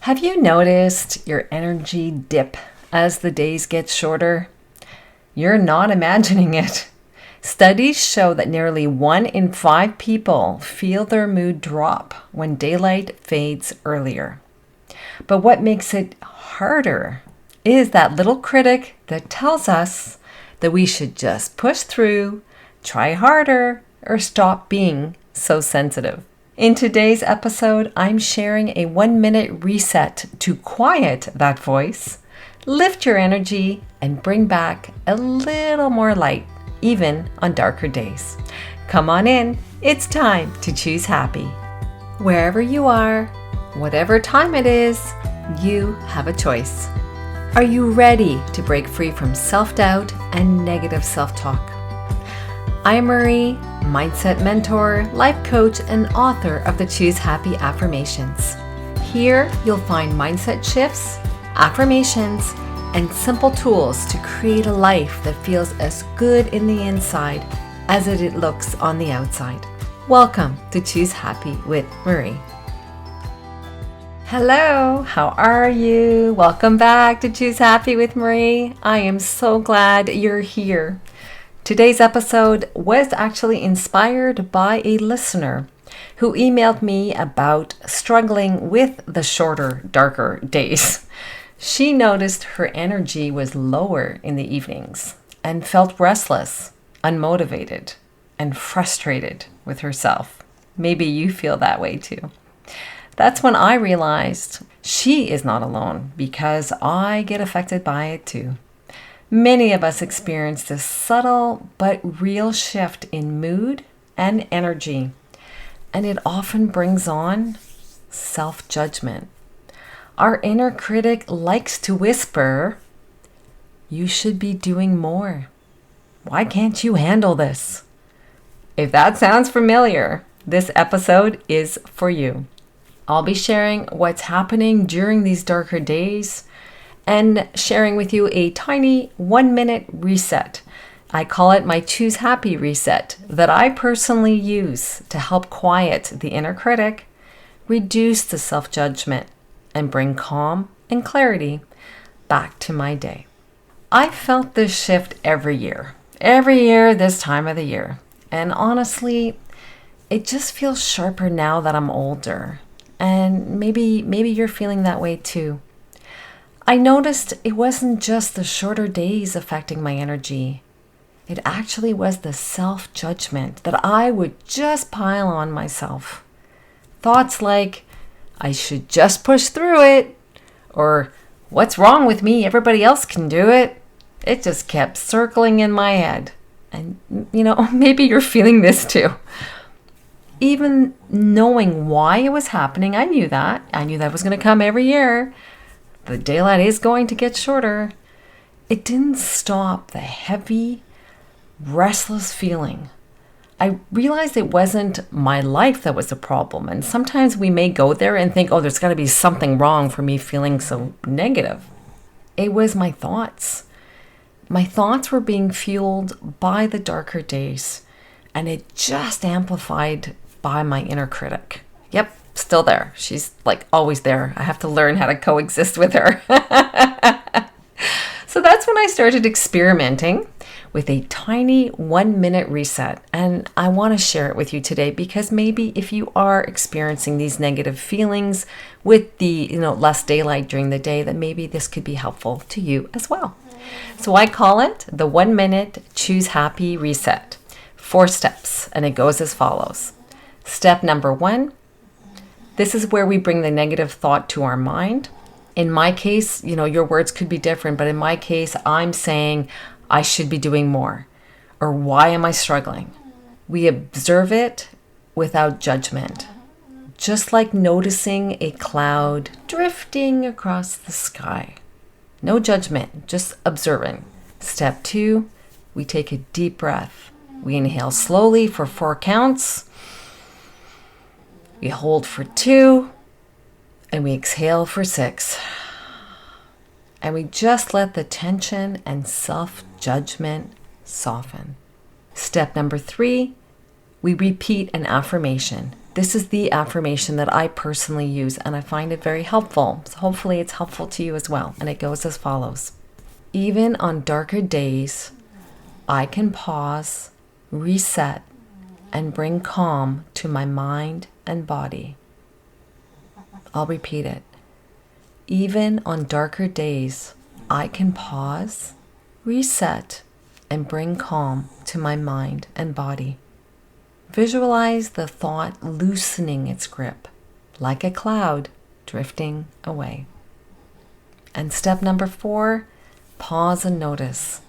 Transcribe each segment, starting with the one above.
Have you noticed your energy dip as the days get shorter? You're not imagining it. Studies show that nearly 1 in 5 people feel their mood drop when daylight fades earlier. But what makes it harder is that little critic that tells us that we should just push through, try harder, or stop being so sensitive. In today's episode, I'm sharing a 1-minute reset to quiet that voice, lift your energy, and bring back a little more light, even on darker days. Come on in, it's time to choose happy. Wherever you are, whatever time it is, you have a choice. Are you ready to break free from self-doubt and negative self-talk? I'm Marie, mindset mentor, life coach, and author of the Choose Happy Affirmations. Here, you'll find mindset shifts, affirmations, and simple tools to create a life that feels as good in the inside as it looks on the outside. Welcome to Choose Happy with Marie. Hello, how are you? Welcome back to Choose Happy with Marie. I am so glad you're here. Today's episode was actually inspired by a listener who emailed me about struggling with the shorter, darker days. She noticed her energy was lower in the evenings and felt restless, unmotivated, and frustrated with herself. Maybe you feel that way too. That's when I realized she is not alone because I get affected by it too. Many of us experience this subtle but real shift in mood and energy, and it often brings on self-judgment. Our inner critic likes to whisper, "You should be doing more. Why can't you handle this?" If that sounds familiar, this episode is for you. I'll be sharing what's happening during these darker days and sharing with you a tiny 1-minute reset. I call it my Choose Happy reset that I personally use to help quiet the inner critic, reduce the self-judgment, and bring calm and clarity back to my day. I felt this shift every year this time of the year. And honestly, it just feels sharper now that I'm older. And maybe you're feeling that way too. I noticed it wasn't just the shorter days affecting my energy. It actually was the self-judgment that I would just pile on myself. Thoughts like, I should just push through it, or what's wrong with me? Everybody else can do it. It just kept circling in my head. And, maybe you're feeling this too. Even knowing why it was happening, I knew that. I knew that was going to come every year. The daylight is going to get shorter. It didn't stop the heavy, restless feeling. I realized it wasn't my life that was the problem. And sometimes we may go there and think, there's got to be something wrong for me feeling so negative. It was my thoughts. My thoughts were being fueled by the darker days, and it just amplified by my inner critic. Yep, still there. She's like always there. I have to learn how to coexist with her. So that's when I started experimenting with a tiny 1-minute reset. And I want to share it with you today because maybe if you are experiencing these negative feelings with the less daylight during the day, then maybe this could be helpful to you as well. So I call it the 1-minute Choose Happy reset. 4 steps, and it goes as follows. Step number 1, this is where we bring the negative thought to our mind. In my case, your words could be different, but in my case, I'm saying I should be doing more, or why am I struggling? We observe it without judgment, just like noticing a cloud drifting across the sky. No judgment, just observing. Step 2, we take a deep breath. We inhale slowly for 4 counts. We hold for 2, and we exhale for 6. And we just let the tension and self-judgment soften. Step number 3, we repeat an affirmation. This is the affirmation that I personally use, and I find it very helpful. So hopefully it's helpful to you as well. And it goes as follows. Even on darker days, I can pause, reset, and bring calm to my mind and body. I'll repeat it. Even on darker days, I can pause, reset, and bring calm to my mind and body. Visualize the thought loosening its grip, like a cloud drifting away. And step number 4, pause and notice.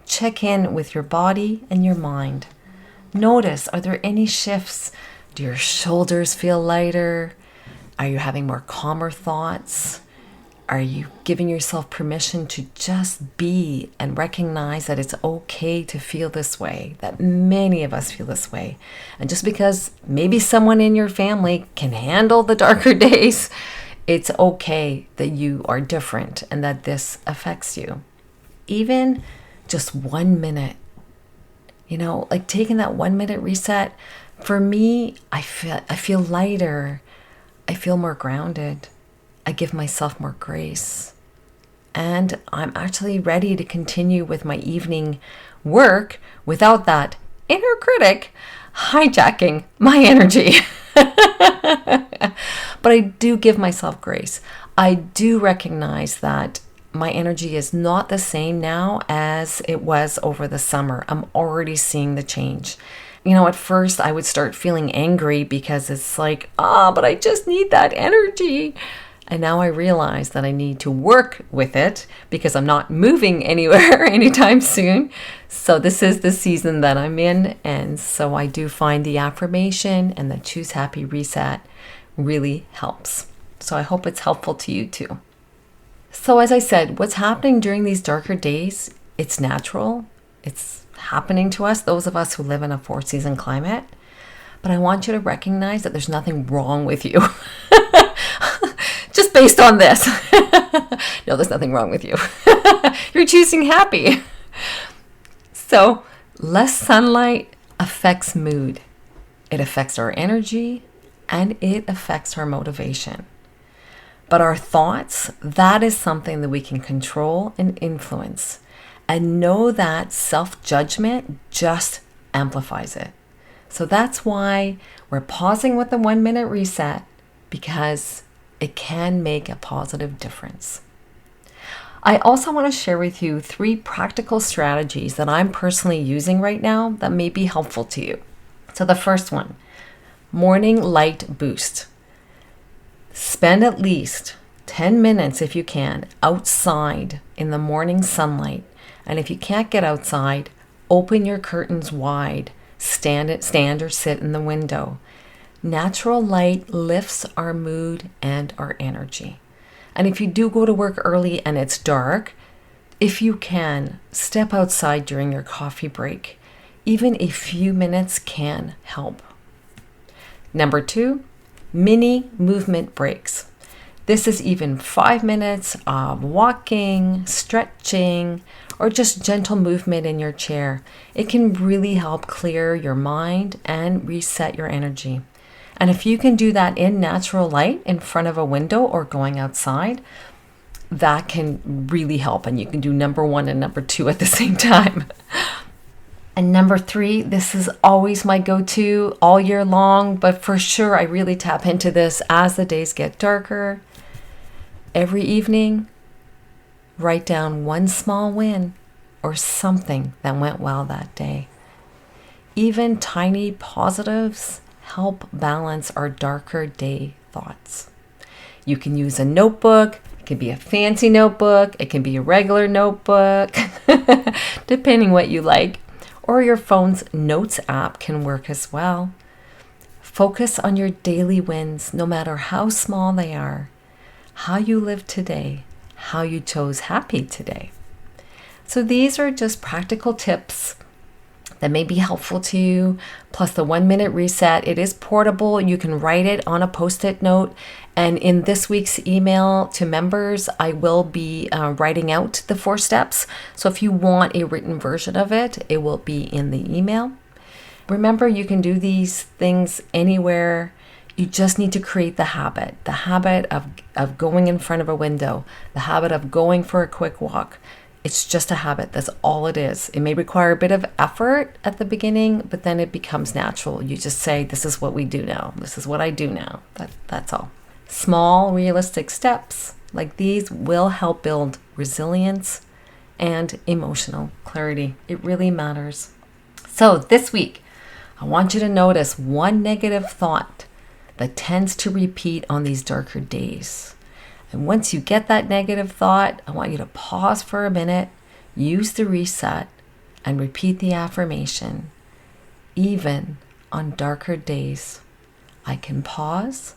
Check in with your body and your mind. Notice, are there any shifts? Do your shoulders feel lighter? Are you having more calmer thoughts? Are you giving yourself permission to just be and recognize that it's okay to feel this way, that many of us feel this way? And just because maybe someone in your family can handle the darker days, it's okay that you are different and that this affects you. Even just 1 minute, like taking that 1 minute reset, for me, I feel lighter. I feel more grounded. I give myself more grace. And I'm actually ready to continue with my evening work without that inner critic hijacking my energy. But I do give myself grace. I do recognize that my energy is not the same now as it was over the summer. I'm already seeing the change. At first I would start feeling angry because it's like, but I just need that energy. And now I realize that I need to work with it because I'm not moving anywhere anytime soon. So this is the season that I'm in. And so I do find the affirmation and the Choose Happy Reset really helps. So I hope it's helpful to you too. So as I said, what's happening during these darker days, it's natural. It's happening to us, those of us who live in a 4-season climate. But I want you to recognize that there's nothing wrong with you. Just based on this. No, there's nothing wrong with you. You're choosing happy. So less sunlight affects mood. It affects our energy and it affects our motivation. But our thoughts, that is something that we can control and influence. And know that self-judgment just amplifies it. So that's why we're pausing with the 1 minute reset, because it can make a positive difference. I also want to share with you 3 practical strategies that I'm personally using right now that may be helpful to you. So the first one, morning light boost. Spend at least 10 minutes if you can outside in the morning sunlight. And if you can't get outside, open your curtains wide, stand or sit in the window. Natural light lifts our mood and our energy. And if you do go to work early and it's dark, if you can, step outside during your coffee break. Even a few minutes can help. Number 2, mini movement breaks. This is even 5 minutes of walking, stretching, or just gentle movement in your chair. It can really help clear your mind and reset your energy. And if you can do that in natural light in front of a window or going outside, that can really help. And you can do number 1 and number 2 at the same time. And number 3, this is always my go-to all year long, but for sure I really tap into this as the days get darker. Every evening, write down one small win or something that went well that day. Even tiny positives help balance our darker day thoughts. You can use a notebook. It can be a fancy notebook. It can be a regular notebook, depending what you like. Or your phone's notes app can work as well. Focus on your daily wins, no matter how small they are. How you live today, how you chose happy today. So these are just practical tips that may be helpful to you. Plus the 1 minute reset, it is portable. You can write it on a Post-it note. And in this week's email to members, I will be writing out the 4 steps. So if you want a written version of it, it will be in the email. Remember, you can do these things anywhere You just need to create the habit of going in front of a window, the habit of going for a quick walk. It's just a habit. That's all it is. It may require a bit of effort at the beginning, but then it becomes natural. You just say, this is what we do now. This is what I do now. That's all. Small, realistic steps like these will help build resilience and emotional clarity. It really matters. So this week, I want you to notice one negative thought that tends to repeat on these darker days. And once you get that negative thought, I want you to pause for a minute, use the reset, and repeat the affirmation. Even on darker days, I can pause,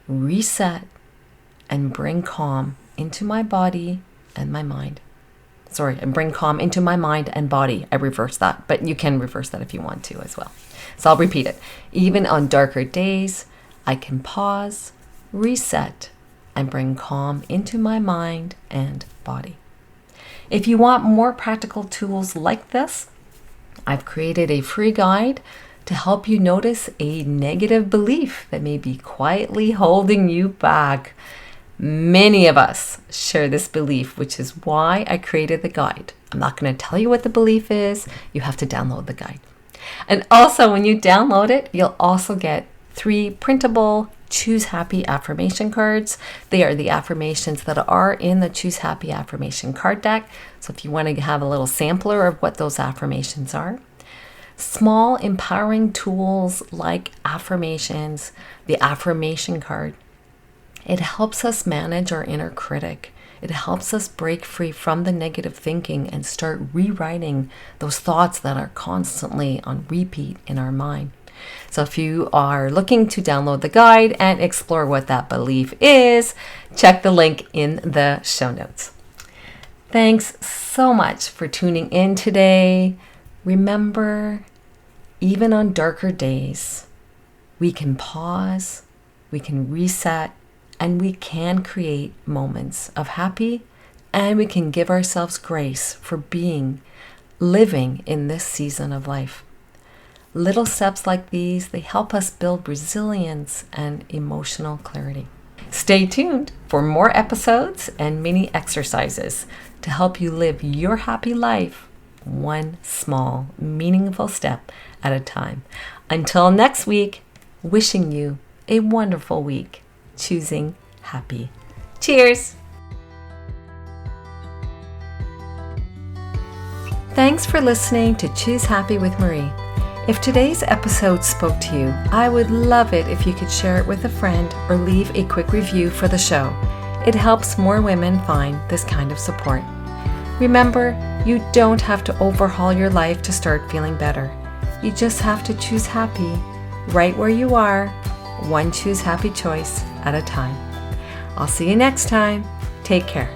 reset, and bring calm into my body and my mind. And bring calm into my mind and body. I reverse that, but you can reverse that if you want to as well. So I'll repeat it. Even on darker days, I can pause, reset, and bring calm into my mind and body. If you want more practical tools like this, I've created a free guide to help you notice a negative belief that may be quietly holding you back. Many of us share this belief, which is why I created the guide. I'm not going to tell you what the belief is. You have to download the guide. And also, when you download it, you'll also get 3 printable Choose Happy affirmation cards. They are the affirmations that are in the Choose Happy affirmation card deck. So if you want to have a little sampler of what those affirmations are. Small empowering tools like affirmations, the affirmation card. It helps us manage our inner critic. It helps us break free from the negative thinking and start rewriting those thoughts that are constantly on repeat in our mind. So if you are looking to download the guide and explore what that belief is, check the link in the show notes. Thanks so much for tuning in today. Remember, even on darker days, we can pause, we can reset, and we can create moments of happy, and we can give ourselves grace for living in this season of life. Little steps like these, they help us build resilience and emotional clarity. Stay tuned for more episodes and mini exercises to help you live your happy life one small, meaningful step at a time. Until next week, wishing you a wonderful week. Choosing happy. Cheers! Thanks for listening to Choose Happy with Marie. If today's episode spoke to you, I would love it if you could share it with a friend or leave a quick review for the show. It helps more women find this kind of support. Remember, you don't have to overhaul your life to start feeling better. You just have to choose happy right where you are, one choose happy choice at a time. I'll see you next time. Take care.